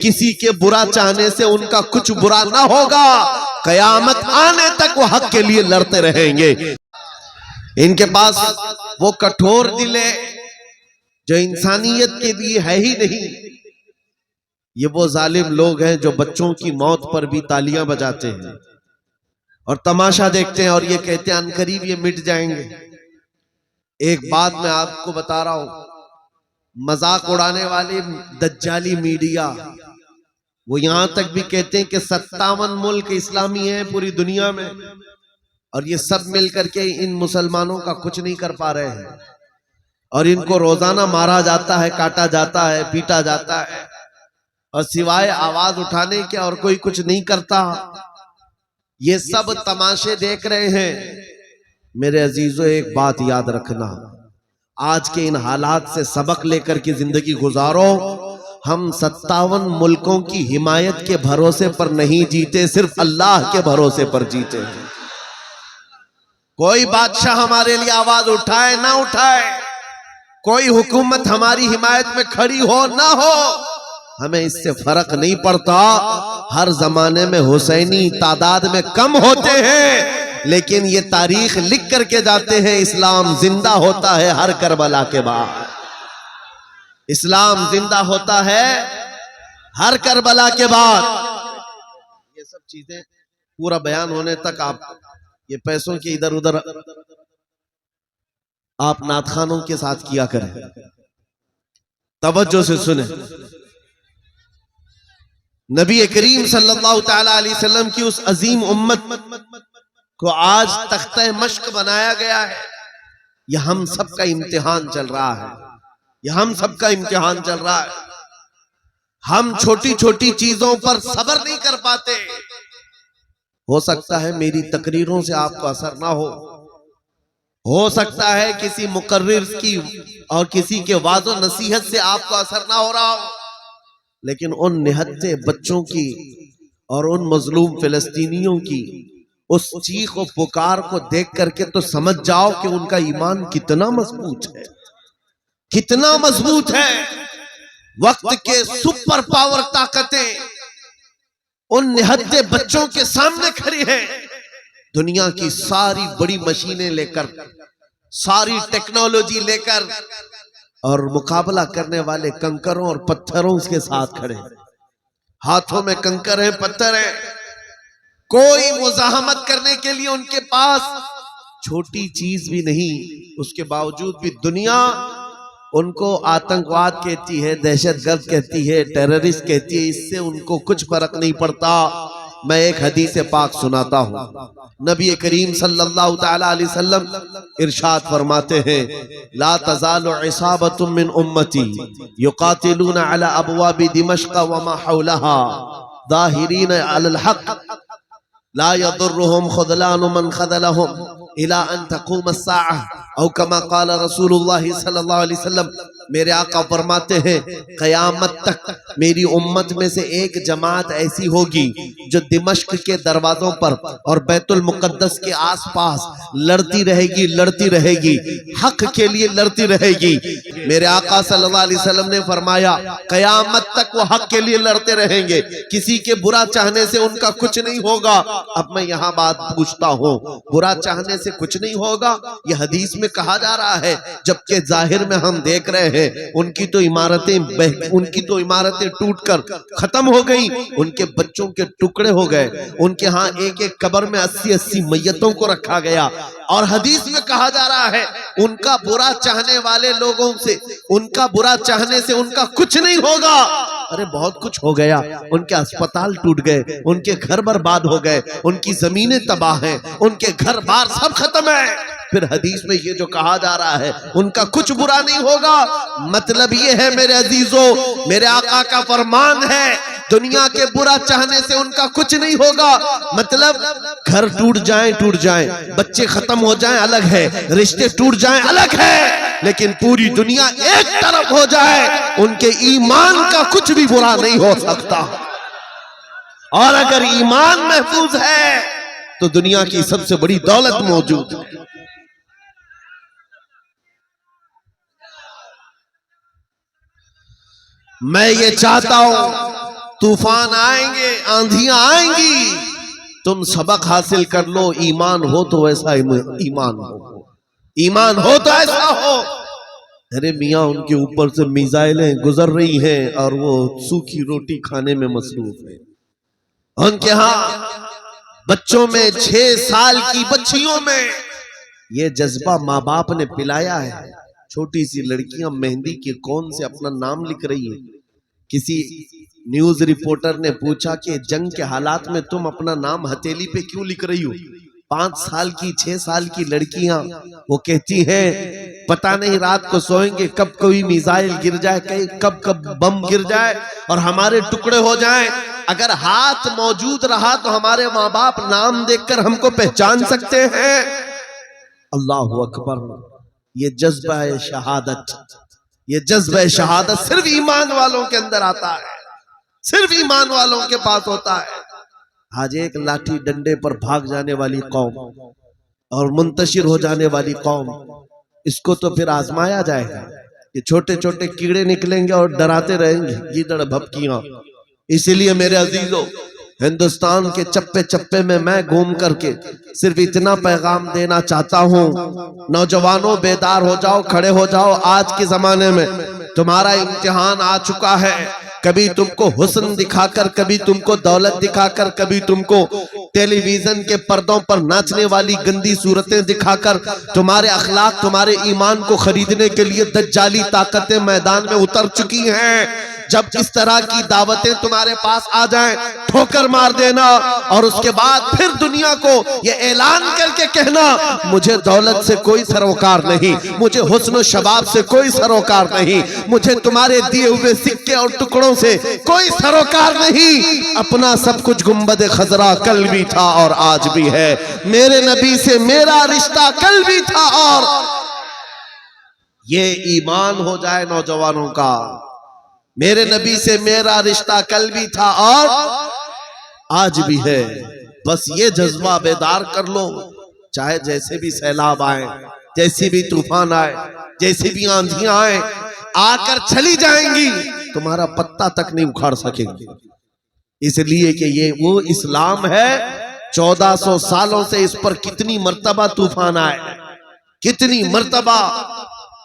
کسی کے برا چاہنے سے ان کا کچھ برا نہ ہوگا، قیامت آنے تک وہ حق کے لیے لڑتے رہیں گے۔ ان کے پاس وہ کٹھور دل ہے جو انسانیت کے لیے ہے ہی نہیں۔ یہ وہ ظالم لوگ ہیں جو بچوں کی موت پر بھی تالیاں بجاتے ہیں اور تماشا دیکھتے ہیں اور یہ کہتے ہیں عنقریب یہ مٹ جائیں گے۔ ایک بات میں آپ کو بتا رہا ہوں، مذاق اڑانے والے دجالی میڈیا وہ یہاں تک بھی کہتے ہیں کہ 57 ملک اسلامی ہیں پوری دنیا میں، اور یہ سب مل کر کے ان مسلمانوں کا کچھ نہیں کر پا رہے ہیں، اور ان کو روزانہ مارا جاتا ہے، کاٹا جاتا ہے، پیٹا جاتا ہے، اور سوائے آواز اٹھانے کے اور کوئی کچھ نہیں کرتا۔ یہ سب تماشے دیکھ رہے ہیں۔ میرے عزیزو ایک بات یاد رکھنا، آج کے ان حالات سے سبق لے کر کے زندگی گزارو۔ ہم 57 ملکوں کی حمایت کے بھروسے پر نہیں جیتے، صرف اللہ کے بھروسے پر جیتے ہیں۔ کوئی بادشاہ ہمارے لیے آواز اٹھائے نہ اٹھائے، کوئی حکومت ہماری حمایت میں کھڑی ہو نہ ہو، ہمیں اس سے فرق نہیں پڑتا۔ ہر زمانے میں حسینی تعداد میں کم ہوتے ہیں، لیکن یہ تاریخ لکھ کر کے جاتے ہیں اسلام زندہ ہوتا ہے ہر کربلا کے بعد۔ اسلام زندہ ہوتا ہے ہر کربلا کے بعد۔ یہ سب چیزیں پورا بیان ہونے تک آپ یہ پیسوں کے ادھر ادھر آپ نعت خوانوں کے ساتھ کیا کریں، توجہ سے سنیں۔ نبی کریم صلی اللہ تعالی علیہ وسلم کی اس عظیم امت کو آج تختہ مشق بنایا گیا ہے۔ یہ ہم سب کا امتحان چل رہا ہے، یہ ہم سب کا امتحان چل رہا ہے۔ ہم چھوٹی چھوٹی چیزوں پر صبر نہیں کر پاتے۔ ہو سکتا ہے میری تقریروں سے آپ کو اثر نہ ہو سکتا ہے کسی مقرر کی اور کسی کے وعظ و نصیحت سے آپ کو اثر نہ ہو رہا ہو، لیکن ان نہتے بچوں کی اور ان مظلوم فلسطینیوں کی اس چیخ و پکار کو دیکھ کر کے تو سمجھ جاؤ کہ ان کا ایمان کتنا مضبوط ہے، کتنا مضبوط ہے۔ وقت کے سپر پاور طاقتیں ان نہتے بچوں کے سامنے کھڑی ہیں۔ دنیا کی ساری بڑی مشینیں لے کر، ساری ٹیکنالوجی لے کر، اور مقابلہ کرنے والے کنکروں اور پتھروں کے ساتھ کھڑے ہیں۔ ہاتھوں میں کنکر ہیں، پتھر ہیں، کوئی مزاحمت کرنے کے لیے ان کے پاس چھوٹی چیز بھی نہیں۔ اس کے باوجود بھی دنیا ان کو آتنکواد کہتی ہے، دہشت گرد کہتی ہے، ٹیررسٹ کہتی ہے، اس سے ان کو کچھ فرق نہیں پڑتا۔ میں ایک حدیث پاک سناتا ہوں۔ نبی کریم صلی اللہ تعالی علیہ وسلم ارشاد فرماتے ہیں، لا تزال عصابۃ من امتی یقاتلون علی ابواب دمشق وما حولها ظاہرین علی الحق لا يضرهم خذلان من خذلهم الى ان تقوم الساعة او کما قال رسول اللہ صلی اللہ علیہ وسلم۔ میرے آقا فرماتے ہیں قیامت تک میری امت میں سے ایک جماعت ایسی ہوگی جو دمشق کے دروازوں پر اور بیت المقدس کے آس پاس لڑتی رہے گی، لڑتی رہے گی، حق کے لیے لڑتی رہے گی۔ میرے آقا صلی اللہ علیہ وسلم نے فرمایا قیامت تک وہ حق کے لیے لڑتے رہیں گے، کسی کے برا چاہنے سے ان کا کچھ نہیں ہوگا۔ اب میں یہاں بات پوچھتا ہوں، برا چاہنے سے کچھ نہیں ہوگا یہ حدیث میں کہا جا رہا ہے، جبکہ ظاہر میں ہم دیکھ رہے ہیں ان کی تو عمارتیں ٹوٹ کر ختم ہو گئی، ان کے بچوں کے ٹکڑے ہو گئے، ان کے ہاں ایک ایک قبر میں 80 میتوں کو رکھا گیا، اور حدیث میں کہا جا رہا ہے ان کا برا چاہنے والے لوگوں سے، ان کا برا چاہنے سے ان کا کچھ نہیں ہوگا۔ ارے بہت کچھ ہو گیا، ان کے اسپتال ٹوٹ گئے، ان کے گھر برباد ہو گئے، ان کی زمینیں تباہ ہیں، ان کے گھر بار سب ختم ہے۔ پھر حدیث میں یہ جو کہا جا رہا ہے ان کا کچھ برا نہیں ہوگا، مطلب یہ ہے میرے عزیزو، میرے آقا کا فرمان ہے دنیا کے برا چاہنے سے ان کا کچھ نہیں ہوگا۔ مطلب گھر ٹوٹ جائیں، بچے ختم ہو جائیں الگ ہے، رشتے ٹوٹ جائیں الگ ہے، لیکن پوری دنیا ایک طرف ہو جائے ان کے ایمان کا کچھ بھی برا نہیں ہو سکتا۔ اور اگر ایمان محفوظ ہے تو دنیا کی سب سے بڑی دولت موجود ہے۔ میں یہ چاہتا ہوں طوفان آئیں گے، آندھیاں آئیں گی، تم سبق حاصل کر لو، ایمان ہو تو ایسا ایمان ہو، ایمان ہو تو ایسا ہو۔ ارے میاں ان کے اوپر سے میزائلیں گزر رہی ہیں اور وہ سوکھی روٹی کھانے میں مصروف ہیں۔ ان کے ہاں بچوں میں 6 سال کی بچیوں میں یہ جذبہ ماں باپ نے پلایا ہے۔ چھوٹی سی لڑکیاں مہندی کے کون سے اپنا نام لکھ رہی ہیں۔ کسی نیوز رپورٹر نے پوچھا کہ جنگ کے حالات میں تم اپنا نام ہتھیلی پہ کیوں لکھ رہی ہو؟ 5 سال کی 6 سال کی لڑکیاں وہ کہتی ہیں پتہ نہیں رات کو سوئیں گے کب کوئی میزائل گر جائے، کب بم گر جائے اور ہمارے ٹکڑے ہو جائیں۔ اگر ہاتھ موجود رہا تو ہمارے ماں باپ نام دیکھ کر ہم کو پہچان سکتے ہیں۔ اللہ اکبر، یہ جذبہ شہادت، یہ جذبہ شہادت صرف ایمان والوں کے اندر آتا ہے، صرف ایمان والوں کے پاس ہوتا ہے۔ آج ایک لاٹھی ڈنڈے پر بھاگ جانے والی قوم اور منتشر ہو جانے والی قوم، اس کو تو پھر آزمایا جائے گا۔ یہ چھوٹے چھوٹے کیڑے نکلیں گے اور ڈراتے رہیں گے، گیدڑ بھپکیاں۔ اسی لیے میرے عزیزو، ہندوستان کے چپے چپے میں گھوم کر کے صرف اتنا پیغام دینا چاہتا ہوں، نوجوانوں بیدار ہو جاؤ، کھڑے ہو جاؤ۔ آج کے زمانے میں تمہارا امتحان آ چکا ہے۔ کبھی تم کو حسن دکھا کر، کبھی تم کو دولت دکھا کر، کبھی تم کو ٹیلی ویژن کے پردوں پر ناچنے والی گندی صورتیں دکھا کر تمہارے اخلاق، تمہارے ایمان کو خریدنے کے لیے دجالی طاقتیں میدان میں اتر چکی ہیں۔ جب اس طرح کی دعوتیں تمہارے پاس آ جائیں، ٹھوکر مار دینا اور اس کے بعد پھر دنیا کو یہ اعلان کر کے کہنا مجھے دولت سے کوئی سروکار نہیں، مجھے حسن و شباب سے کوئی سروکار نہیں، مجھے تمہارے دیے ہوئے سکے اور ٹکڑوں سے کوئی سروکار نہیں۔ اپنا سب کچھ گنبد خضرا کل بھی تھا اور آج بھی ہے، میرے نبی سے میرا رشتہ کل بھی تھا اور یہ ایمان ہو جائے نوجوانوں کا، میرے نبی سے میرا رشتہ کل بھی تھا اور آج بھی ہے۔ بس یہ جذبہ بیدار کر لو، چاہے جیسے بھی سیلاب آئیں، جیسی بھی طوفان آئے، جیسی بھی آندھیاں آئیں، آ کر چلی جائیں گی، تمہارا پتا تک نہیں اکھاڑ سکیں گے۔ اس لیے کہ یہ وہ اسلام ہے، 1400 سالوں سے اس پر کتنی مرتبہ طوفان آئے، کتنی مرتبہ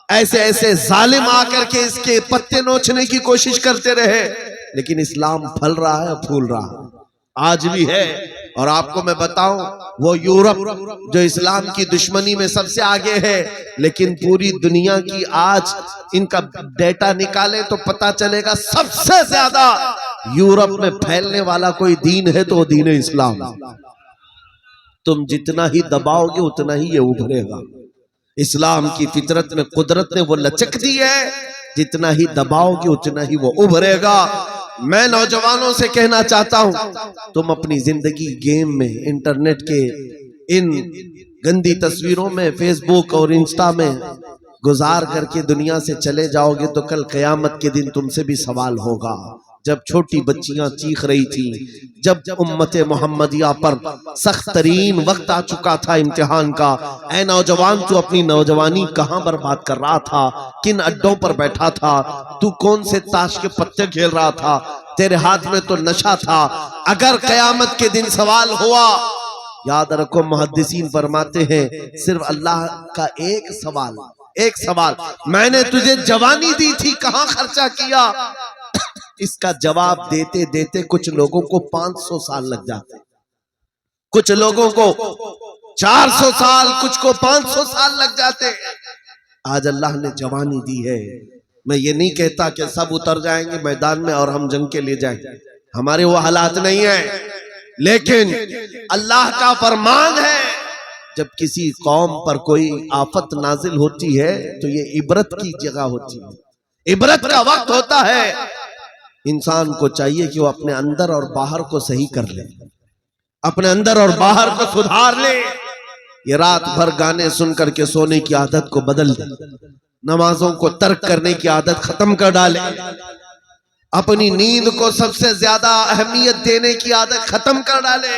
ایسے ایسے ظالم آ کر کے اس کے پتے نوچنے کی کوشش کرتے رہے، لیکن اسلام پھل رہا ہے، پھول رہا ہے، آج بھی ہے۔ اور آپ کو میں بتاؤں، وہ یورپ جو اسلام کی دشمنی میں سب سے آگے ہے، لیکن پوری دنیا کی آج ان کا ڈیٹا نکالے تو پتا چلے گا سب سے زیادہ یورپ میں پھیلنے والا کوئی دین ہے تو وہ دین اسلام۔ تم جتنا ہی دباؤ گے اتنا ہی یہ ابھرے گا۔ اسلام کی فطرت میں قدرت نے وہ لچک دی ہے، جتنا ہی دباؤ گے اتنا ہی وہ ابھرے گا۔ میں نوجوانوں سے کہنا چاہتا ہوں، تم اپنی زندگی گیم میں، انٹرنیٹ کے ان گندی تصویروں میں، فیس بک اور انسٹا میں گزار کر کے دنیا سے چلے جاؤ گے تو کل قیامت کے دن تم سے بھی سوال ہوگا۔ جب چھوٹی بچیاں چیخ رہی تھی، جب امت محمدیہ پر سخت ترین وقت آ چکا تھا امتحان کا، اے نوجوان تو اپنی نوجوانی کہاں برباد کر رہا تھا، کن اڈوں پر بیٹھا تھا، تو کون سے تاش کے پتے کھیل رہا تھا، تیرے ہاتھ میں تو نشہ تھا۔ اگر قیامت کے دن سوال ہوا، یاد رکھو محدثین فرماتے ہیں صرف اللہ کا ایک سوال، میں نے تجھے جوانی دی تھی کہاں خرچہ کیا؟ اس کا جواب دیتے دیتے کچھ لوگوں کو 500 سال لگ جاتے، کچھ لوگوں کو 400 سال، کچھ کو 500 سال لگ جاتے۔ آج اللہ نے جوانی دی ہے، میں یہ نہیں کہتا کہ سب اتر جائیں گے میدان میں اور ہم جنگ کے لیے جائیں گے، ہمارے وہ حالات نہیں ہیں، لیکن اللہ کا فرمان ہے جب کسی قوم پر کوئی آفت نازل ہوتی ہے تو یہ عبرت کی جگہ ہوتی ہے، عبرت کا وقت ہوتا ہے۔ انسان کو چاہیے کہ وہ اپنے اندر اور باہر کو صحیح کر لے، اپنے اندر اور باہر کو سدھار لے۔ یہ رات بھر گانے سن کر کے سونے کی عادت کو بدل دے، نمازوں کو ترک کرنے کی عادت ختم کر ڈالے، اپنی نیند کو سب سے زیادہ اہمیت دینے کی عادت ختم کر ڈالے۔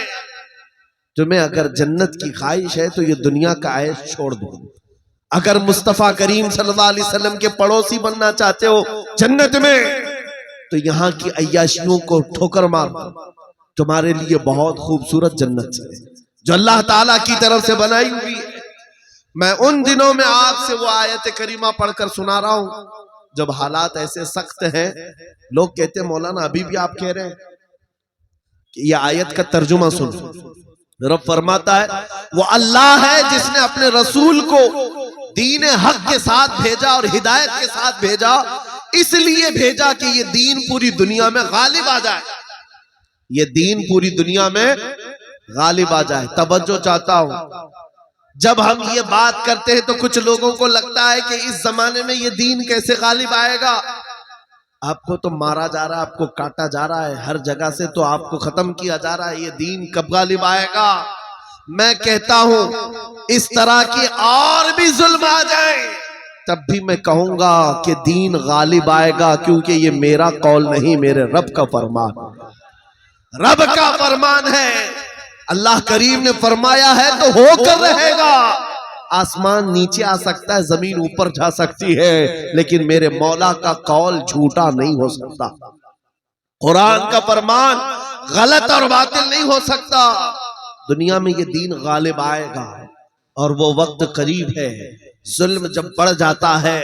تمہیں اگر جنت کی خواہش ہے تو یہ دنیا کا عیش چھوڑ دو۔ اگر مصطفیٰ کریم صلی اللہ علیہ وسلم کے پڑوسی بننا چاہتے ہو جنت میں تو یہاں کی عیاشیوں کو ٹھوکر مار دو، تمہارے لیے بہت خوبصورت جنت ہے جو اللہ تعالیٰ کی طرف سے بنائی ہوئی ہے۔ میں ان دنوں میں آپ سے وہ آیت کریمہ پڑھ کر سنا رہا ہوں جب حالات ایسے سخت ہیں، لوگ کہتے ہیں مولانا ابھی بھی آپ کہہ رہے ہیں کہ یہ آیت کا ترجمہ سن۔ رب فرماتا ہے وہ اللہ ہے جس نے اپنے رسول کو دین حق کے ساتھ بھیجا اور ہدایت کے ساتھ بھیجا، اس لیے بھیجا کہ یہ دین پوری دنیا میں غالب آ جائے، یہ دین پوری دنیا میں غالب آ جائے۔ توجہ چاہتا ہوں، جب ہم یہ بات کرتے ہیں تو کچھ لوگوں کو لگتا ہے کہ اس زمانے میں یہ دین کیسے غالب آئے گا؟ آپ کو تو مارا جا رہا ہے، آپ کو کاٹا جا رہا ہے، ہر جگہ سے تو آپ کو ختم کیا جا رہا ہے، یہ دین کب غالب آئے گا؟ میں کہتا ہوں اس طرح کی اور بھی ظلم آ جائیں تب بھی میں کہوں گا کہ دین غالب آئے گا، کیونکہ یہ میرا قول نہیں، میرے رب کا فرمان، رب کا فرمان ہے۔ اللہ کریم نے فرمایا ہے تو ہو کر رہے گا۔ آسمان نیچے آ سکتا ہے، زمین اوپر جا سکتی ہے، لیکن میرے مولا کا قول جھوٹا نہیں ہو سکتا، قرآن کا فرمان غلط اور باطل نہیں ہو سکتا۔ دنیا میں یہ دین غالب آئے گا اور وہ وقت قریب ہے۔ ظلم جب بڑھ جاتا ہے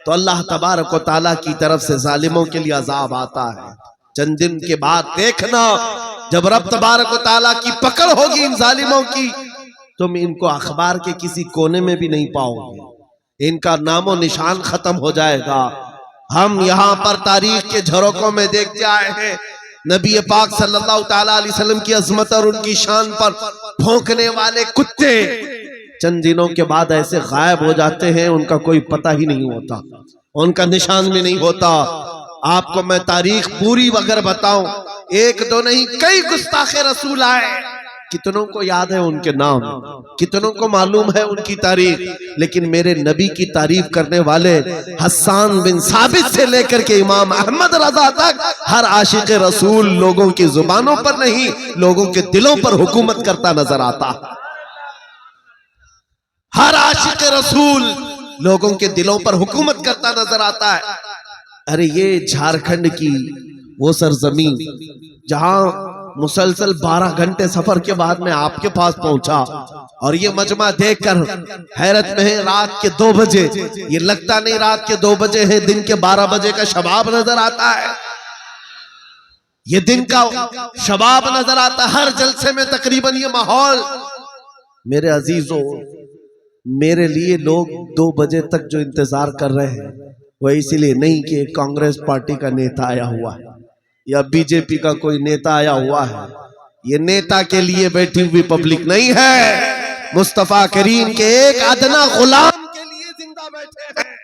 تو اللہ تبارک و تعالیٰ کی طرف سے ظالموں کے لیے عذاب آتا ہے۔ چند دن کے بعد دیکھنا جب رب تبارک و تعالیٰ کی پکڑ ہوگی ان ظالموں کی، تم ان کو اخبار کے کسی کونے میں بھی نہیں پاؤ گے، ان کا نام و نشان ختم ہو جائے گا۔ ہم یہاں پر تاریخ کے جھروکوں میں دیکھتے آئے ہیں نبی پاک صلی اللہ تعالیٰ علیہ وسلم کی عظمت اور ان کی شان پر بھونکنے والے کتے چند دنوں کے بعد ایسے غائب ہو جاتے ہیں، ان کا کوئی پتہ ہی نہیں ہوتا، ان کا نشان بھی نہیں ہوتا۔ آپ کو میں تاریخ پوری اگر بتاؤں، ایک دو نہیں کئی گستاخ رسول آئے، کتنوں کو یاد ہے ان کے نام، کتنوں کو معلوم ہے ان کی تاریخ، لیکن میرے نبی کی تعریف کرنے والے حسان بن ثابت سے لے کر کے امام احمد رضا تک ہر عاشق رسول لوگوں کی زبانوں پر نہیں، لوگوں کے دلوں پر حکومت کرتا نظر آتا۔ ہر عاشق رسول لوگوں کے دلوں پر حکومت کرتا نظر آتا ہے۔ ارے یہ جھارکھنڈ کی وہ سرزمین جہاں مسلسل 12 گھنٹے سفر کے بعد میں آپ کے پاس پہنچا، اور یہ مجمع دیکھ کر حیرت میں ہے۔ رات کے 2 بجے، یہ لگتا نہیں رات کے 2 بجے ہے، دن کے 12 بجے کا شباب نظر آتا ہے، یہ دن کا شباب نظر آتا ہے۔ ہر جلسے میں تقریباً یہ ماحول۔ میرے عزیزوں، میرے لیے لوگ 2 بجے تک جو انتظار کر رہے ہیں وہ اسی لیے نہیں کہ کانگریس پارٹی کا نیتا آیا ہوا ہے یا بی جے پی کا کوئی نیتا آیا ہوا ہے، یہ نیتا کے لیے بیٹھی ہوئی پبلک نہیں ہے، مصطفیٰ کریم کے ایک ادنا غلام کے لیے زندہ بیٹھے ہیں،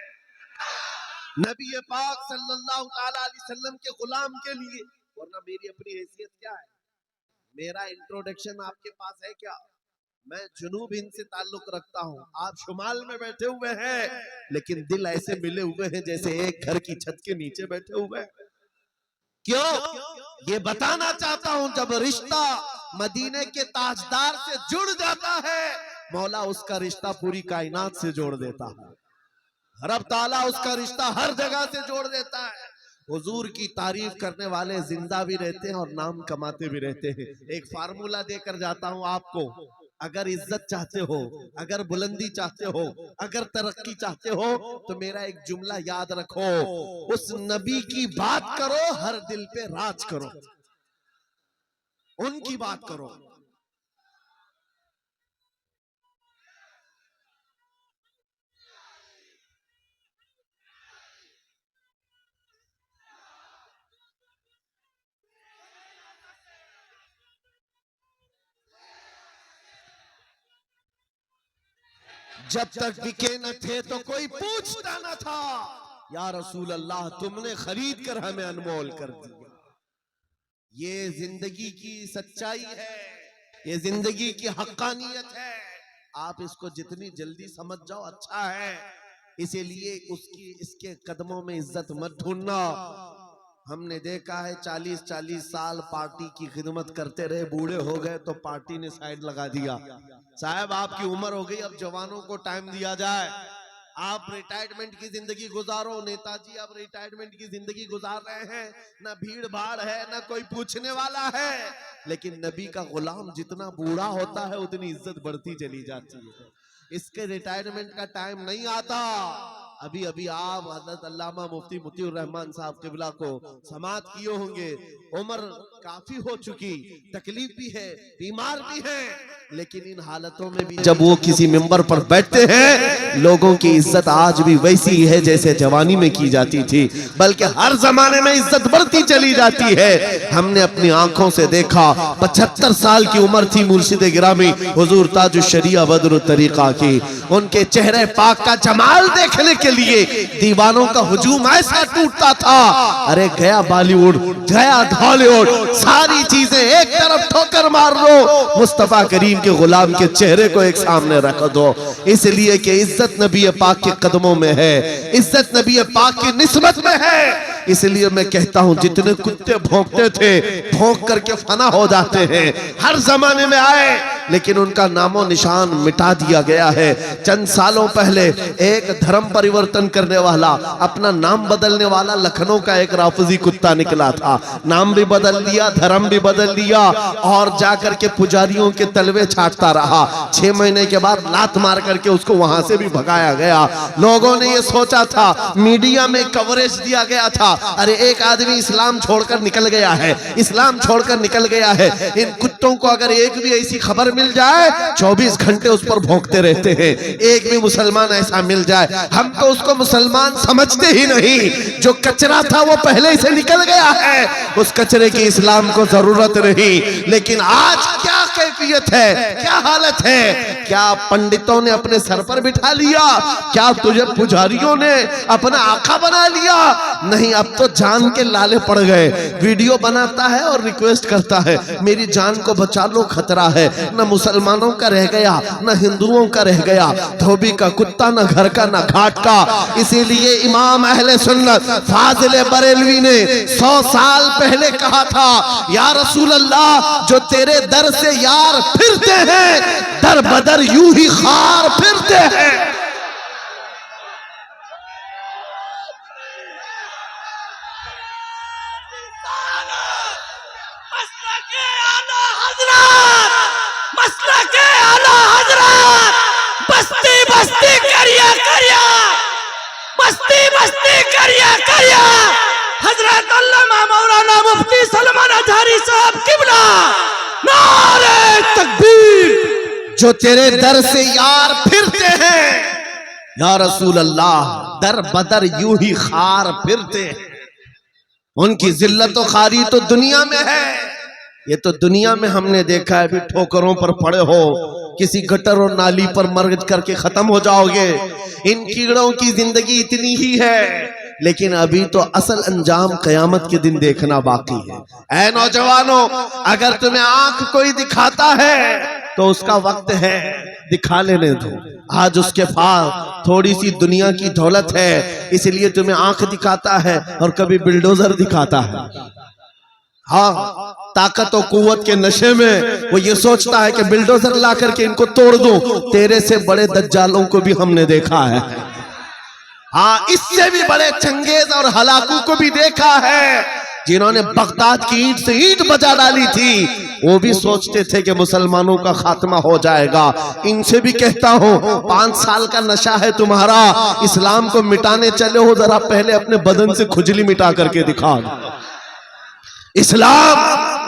نبی پاک صلی اللہ علیہ وسلم کے غلام کے لیے۔ ورنہ میری اپنی حیثیت کیا ہے؟ میرا انٹروڈکشن آپ کے پاس ہے کیا؟ میں جنوب ہند سے تعلق رکھتا ہوں، آپ شمال میں بیٹھے ہوئے ہیں، لیکن دل ایسے ملے ہوئے ہیں جیسے ایک گھر کی چھت کے نیچے بیٹھے ہوئے ہیں۔ کیوں؟ یہ بتانا چاہتا ہوں جب رشتہ مدینے کے تاجدار سے جڑ جاتا ہے، مولا اس کا رشتہ پوری کائنات سے جوڑ دیتا ہے، رب تعالیٰ اس کا رشتہ ہر جگہ سے جوڑ دیتا ہے۔ حضور کی تعریف کرنے والے زندہ بھی رہتے ہیں اور نام کماتے بھی رہتے ہیں۔ ایک فارمولہ دے کر جاتا ہوں آپ کو، اگر عزت چاہتے ہو، اگر بلندی چاہتے ہو، اگر ترقی چاہتے ہو تو میرا ایک جملہ یاد رکھو، اس نبی کی بات کرو، ہر دل پہ راج کرو، ان کی بات کرو۔ جب تک بکے نہ تھے تو کوئی پوچھتا نہ تھا، یا رسول اللہ تم نے خرید کر ہمیں انمول کر دیا۔ یہ زندگی کی سچائی ہے، یہ زندگی کی حقانیت ہے، آپ اس کو جتنی جلدی سمجھ جاؤ اچھا ہے۔ اسی لیے اس کے قدموں میں عزت مت ڈھونڈنا۔ ہم نے دیکھا ہے 40 سال پارٹی کی خدمت کرتے رہے، بوڑھے ہو گئے تو پارٹی نے سائیڈ لگا دیا۔ صاحب آپ کی عمر ہو گئی، اب جوانوں کو ٹائم دیا جائے۔ آپ ریٹائرمنٹ کی زندگی گزارو، نیتا جی آپ ریٹائرمنٹ کی زندگی گزار رہے ہیں، نہ بھیڑ بھاڑ ہے نہ کوئی پوچھنے والا ہے، لیکن نبی کا غلام جتنا بوڑھا ہوتا ہے اتنی عزت بڑھتی چلی جاتی ہے۔ اس کے ریٹائرمنٹ کا ٹائم نہیں آتا۔ ابھی آپ حضرت علامہ مفتی مطیع الرحمان صاحب قبلہ کو سماعت کیے ہوں گے، عمر کافی ہو چکی، تکلیف بھی ہے، بیمار بھی ہیں، لیکن ان حالتوں میں بھی جب وہ کسی ممبر پر بیٹھتے ہیں لوگوں کی عزت آج بھی ویسی ہے جیسے جوانی میں کی جاتی تھی، بلکہ ہر زمانے میں عزت بڑھتی چلی جاتی ہے۔ ہم نے اپنی آنکھوں سے دیکھا، 75 سال کی عمر تھی مرشد گرامی حضور تاج الشریعہ بدر الطریقہ کی، ان کے چہرے پاک کا جمال دیکھنے کے لیے دیوانوں کا ہجوم ایسا ٹوٹتا تھا، ارے گیا بالی ووڈ، گیا دھالی ووڈ، ساری چیزیں ایک طرف ٹھوکر مار لو، مصطفیٰ کریم کے غلام کے چہرے کو ایک سامنے رکھ دو، اس لیے کہ عزت نبی پاک کے قدموں میں ہے، عزت نبی پاک کی نسبت میں ہے۔ اس لیے میں کہتا ہوں جتنے کتے بھونکتے تھے بھونک کر کے فنا ہو جاتے ہیں، ہر زمانے میں آئے لیکن ان کا نام و نشان مٹا دیا گیا ہے۔ چند سالوں پہلے ایک دھرم پریورتن کرنے والا، اپنا نام بدلنے والا لکھنؤ کا ایک رافضی کتا نکلا تھا، نام بھی بدل لیا، دھرم بھی بدل لیا، اور جا کر کے پجاریوں کے تلوے چھاٹتا رہا۔ 6 مہینے کے بعد لات مار کر کے اس کو وہاں سے بھی بھگایا گیا۔ لوگوں نے یہ سوچا تھا، میڈیا میں کوریج دیا گیا تھا، ارے ایک آدمی اسلام چھوڑ کر نکل گیا ہے، اسلام چھوڑ کر نکل گیا ہے، ان کتوں کو اگر ایک بھی ایسی خبر مل جائے 24 گھنٹے اس پر بھونکتے رہتے ہیں، ایک بھی مسلمان ایسا مل جائے، ہم تو اس کو مسلمان سمجھتے ہی نہیں، جو کچرا تھا وہ پہلے سے نکل گیا ہے، اس کچرے کی اسلام کو ضرورت نہیں۔ لیکن آج کیا کیفیت ہے، کیا حالت ہے، کیا پنڈتوں نے اپنے سر پر بٹھا لیا، کیا تجھے پجاریوں نے اپنا آقا بنا لیا؟ نہیں، اب تو جان کے لالے پڑ گئے، ویڈیو بناتا ہے اور ریکویسٹ کرتا ہے میری جان کو بچا لو، خطرہ ہے، نہ مسلمانوں کا رہ گیا نہ ہندوؤں کا رہ گیا، دھوبی کا کتا نہ گھر کا نہ گھاٹ کا۔ اسی لیے امام اہل سنت فاضل بریلوی نے 100 سال پہلے کہا تھا، یا رسول اللہ جو تیرے در سے یار پھرتے ہیں در بدر یوں ہی خار پھرتے ہیں۔ مسلک اعلی حضرات بستی بستی کریا کریا، بستی بستی کریا کریا، حضرت علامہ مولانا مفتی سلمان اظہری صاحب قبلہ نعرہ تکبیر۔ جو تیرے در سے یار پھرتے ہیں یا رسول اللہ در بدر یوں ہی خار پھرتے ہیں، ان کی ذلت و خاری تو دنیا میں ہے، یہ تو دنیا میں ہم نے دیکھا ہے، بھی ٹھوکروں پر پڑے ہو، کسی گٹر اور نالی پر مر کر کے ختم ہو جاؤ گے، ان کیڑوں کی زندگی اتنی ہی ہے، لیکن ابھی تو اصل انجام قیامت کے دن دیکھنا باقی ہے۔ اے نوجوانوں، اگر تمہیں آنکھ کوئی دکھاتا ہے تو اس کا وقت ہے، دکھا لینے دو، آج اس کے پاس تھوڑی سی دنیا کی دولت ہے، اس لیے تمہیں آنکھ دکھاتا ہے اور کبھی بلڈوزر دکھاتا ہے۔ ہاں، طاقت و قوت کے نشے میں وہ یہ سوچتا ہے کہ بلڈوزر لا کر کے ان کو توڑ دوں۔ تیرے سے بڑے دجالوں کو بھی ہم نے دیکھا ہے، ہاں اس سے بھی بڑے چنگیز اور ہلاکو کو بھی دیکھا ہے، جنہوں نے بغداد کی اینٹ سے اینٹ بجا ڈالی تھی، وہ بھی سوچتے تھے کہ مسلمانوں کا خاتمہ ہو جائے گا۔ ان سے بھی کہتا ہوں 5 سال کا نشہ ہے تمہارا، اسلام کو مٹانے چلے ہو، ذرا پہلے اپنے بدن سے کھجلی مٹا کر کے دکھا دو۔ اسلام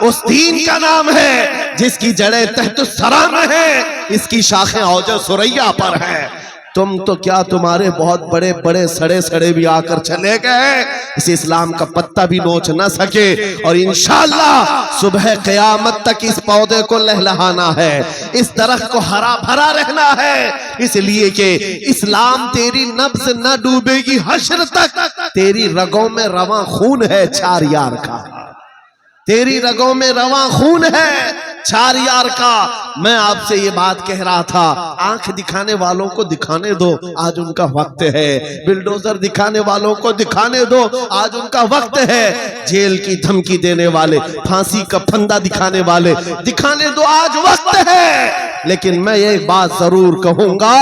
اس دین کا نام ہے جس کی جڑیں تحت الثری میں ہیں، اس کی شاخیں اوج ثریا پر ہیں۔ تم تو کیا، تمہارے بہت بڑے بڑے سڑے سڑے بھی آ کر چلے گئے، اس اسلام کا پتہ بھی نوچ نہ سکے، اور انشاءاللہ صبح قیامت تک اس پودے کو لہلہانا ہے، اس درخت کو ہرا بھرا رہنا ہے، اس لیے کہ اسلام تیری نبض نہ ڈوبے گی حشر تک، تیری رگوں میں رواں خون ہے 4 یار کا، تیری رگوں میں رواں خون ہے 4 یار کا۔ میں آپ سے یہ بات کہہ رہا تھا، آنکھ دکھانے والوں کو دکھانے دو، آج ان کا وقت ہے، بلڈوزر دکھانے والوں کو دکھانے دو، آج ان کا وقت ہے، جیل کی دھمکی دینے والے، پھانسی کا پھندا دکھانے والے دکھانے دو، آج وقت ہے۔ لیکن میں یہ بات ضرور کہوں گا،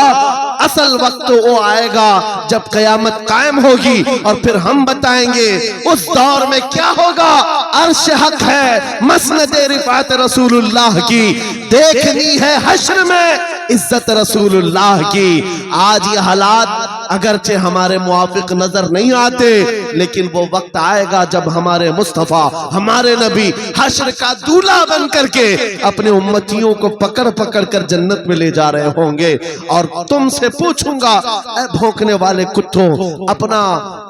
اصل وقت وہ آئے گا جب قیامت قائم ہوگی اور پھر ہم بتائیں گے اس دور میں کیا ہوگا. عرش حق ہے, مسند رفعت رسول اللہ کی, دیکھنی ہے حشر میں عزت رسول اللہ کی. آج یہ حالات اگرچہ ہمارے موافق نظر نہیں آتے, لیکن وہ وقت آئے گا جب ہمارے مصطفیٰ, ہمارے نبی حشر کا دولہا بن کر کے اپنے امتیوں کو پکڑ پکڑ کر جنت میں لے جا رہے ہوں گے. اور تم سے پوچھوں گا, اے بھونکنے والے کتوں, اپنا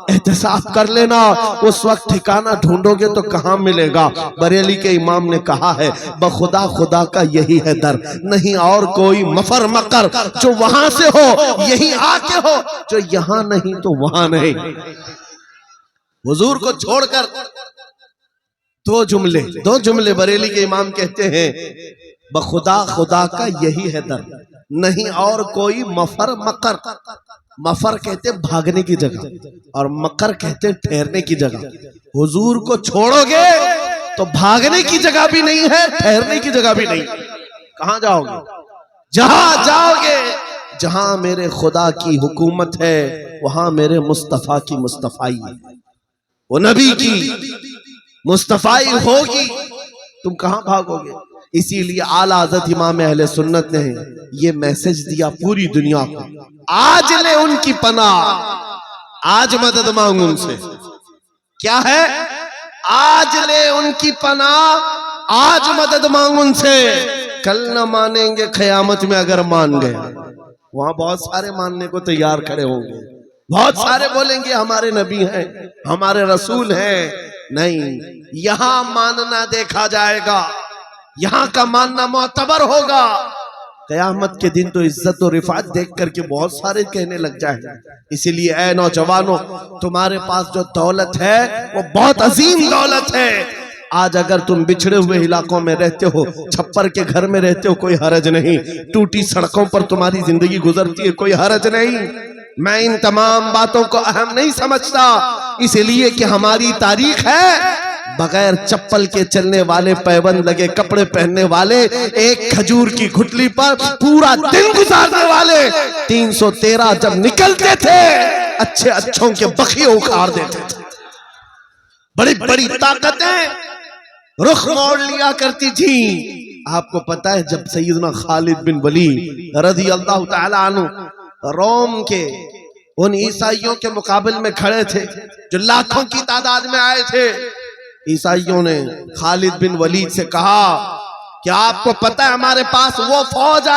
احتساب کر لینا, اس وقت ٹھکانہ ڈھونڈو گے تو کہاں ملے گا. بریلی کے امام نے کہا ہے, بخدا خدا کا یہی ہے در, نہیں اور کوئی مفر مقر, جو وہاں سے ہو یہی آ کے ہو, جو یہاں نہیں تو وہاں نہیں. حضور کو چھوڑ کر دو جملے بریلی کے امام کہتے ہیں, بخدا خدا کا یہی ہے در, نہیں اور کوئی مفر مقر. مفر کہتے بھاگنے کی جگہ اور مقر کہتے ٹھہرنے کی جگہ. حضور کو چھوڑو گے تو بھاگنے کی جگہ بھی نہیں ہے, ٹھہرنے کی جگہ بھی نہیں. کہاں جاؤ گے؟ جہاں جاؤ گے جہاں میرے خدا کی حکومت ہے, وہاں میرے مصطفیٰ کی مصطفائی ہے, وہ نبی کی مصطفائی ہوگی. تم کہاں بھاگو گے؟ اسی لیے اعلیٰ حضرت امام اہل سنت نے یہ میسج دیا پوری دنیا کو, آج لے ان کی پناہ, آج مدد مانگ ان سے. کیا ہے؟ آج لے ان کی پناہ, آج مدد مانگ ان سے, کل نہ مانیں گے قیامت میں اگر مان گئے. وہاں بہت سارے ماننے کو تیار کھڑے ہوں گے, بہت سارے بولیں گے ہمارے نبی ہیں, ہمارے رسول ہیں. نہیں, یہاں ماننا دیکھا جائے گا, یہاں کا ماننا معتبر ہوگا. قیامت کے دن تو عزت و رفعت دیکھ کر کے بہت سارے کہنے لگ جائیں. اسی لیے اے نوجوانوں, تمہارے پاس جو دولت ہے وہ بہت عظیم دولت ہے. آج اگر تم بچھڑے ہوئے علاقوں میں رہتے ہو, چھپر کے گھر میں رہتے ہو, کوئی حرج نہیں. ٹوٹی سڑکوں پر تمہاری زندگی گزرتی ہے, کوئی حرج نہیں. میں ان تمام باتوں کو اہم نہیں سمجھتا, اس لیے کہ ہماری تاریخ ہے بغیر چپل کے چلنے والے, پیبند لگے کپڑے پہننے والے, ایک کھجور کی گھٹلی پر پورا دن گزارنے والے. 313 جب نکلتے تھے اچھے اچھوں کے بخیے اکھاڑ دیتے تھے. بڑی بڑی طاقتیں رخ موڑ لیا کرتی تھی. آپ کو پتا ہے جب سیدنا خالد بن ولید رضی اللہ تعالی عنہ روم کے ان عیسائیوں کے مقابل میں کھڑے تھے جو لاکھوں کی تعداد میں آئے تھے, عیسائیوں نے خالد بن ولید سے کہا کہ آپ کو پتہ ہے ہمارے پاس وہ فوج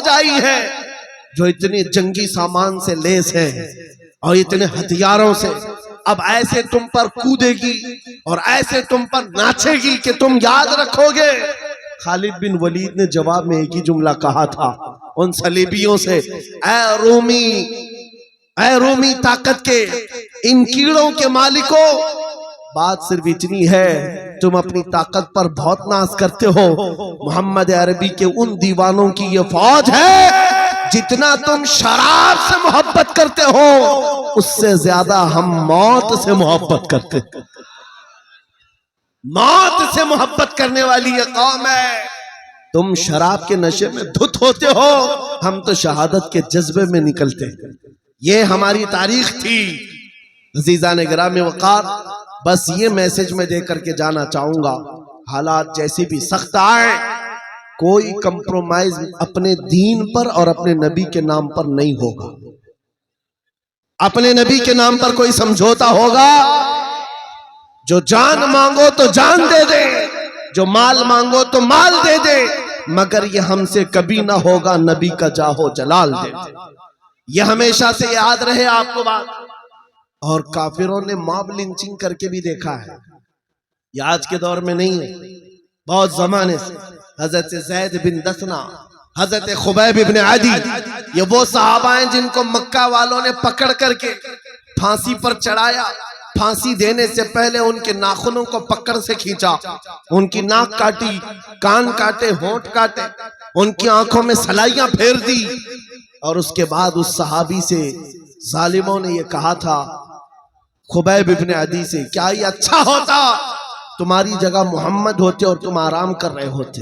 آئی ہے جو اتنے جنگی سامان سے لیس ہے اور اتنے ہتھیاروں سے, اب ایسے تم پر کودے گی اور ایسے تم پر ناچے گی کہ تم یاد رکھو گے. خالد بن ولید نے جواب میں ایک ہی جملہ کہا تھا ان صلیبیوں سے, اے رومی طاقت کے ان کیڑوں کے مالکوں, بات صرف اتنی ہے, تم اپنی طاقت پر بہت ناز کرتے ہو. محمد عربی کے ان دیوانوں کی یہ فوج ہے, جتنا تم شراب سے محبت کرتے ہو اس سے زیادہ ہم موت سے محبت کرتے ہیں. موت سے محبت کرنے والی یہ قوم ہے. تم شراب کے نشے میں دھت ہوتے ہو, ہم تو شہادت کے جذبے میں نکلتے ہیں. یہ ہماری تاریخ تھی. عزیزان گرامی وقار, بس یہ میسج میں دے کر کے جانا چاہوں گا, حالات جیسی بھی سخت آئے, کوئی کمپرومائز اپنے دین پر اور اپنے نبی کے نام پر نہیں ہوگا. اپنے نبی کے نام پر کوئی سمجھوتا ہوگا, جو جان مانگو تو جان دے دے, جو مال مانگو تو مال دے دے, مگر یہ ہم سے کبھی نہ ہوگا نبی کا جاہو جلال دے دے. یہ ہمیشہ سے یاد رہے آپ کو بات. اور کافروں نے ماب لنچنگ کر کے بھی دیکھا ہے, یہ آج کے دور میں نہیں ہے, بہت زمانے سے. حضرت زید بن دسنا, حضرت خبیب بن عدی, یہ وہ صحابہ ہیں جن کو مکہ والوں نے پکڑ کر کے پھانسی پر چڑھایا. پھانسی دینے سے پہلے ان کے ناخنوں کو پکڑ سے کھینچا, ان کی ناک کاٹی, کان کاٹے, ہونٹ کاٹے, ان کی آنکھوں میں سلائیاں پھیر دی. اور اس کے بعد اس صحابی سے ظالموں نے یہ کہا تھا, خبیب ابن عدی سے, کیا یہ اچھا ہوتا تمہاری جگہ محمد ہوتے اور تم آرام کر رہے ہوتے.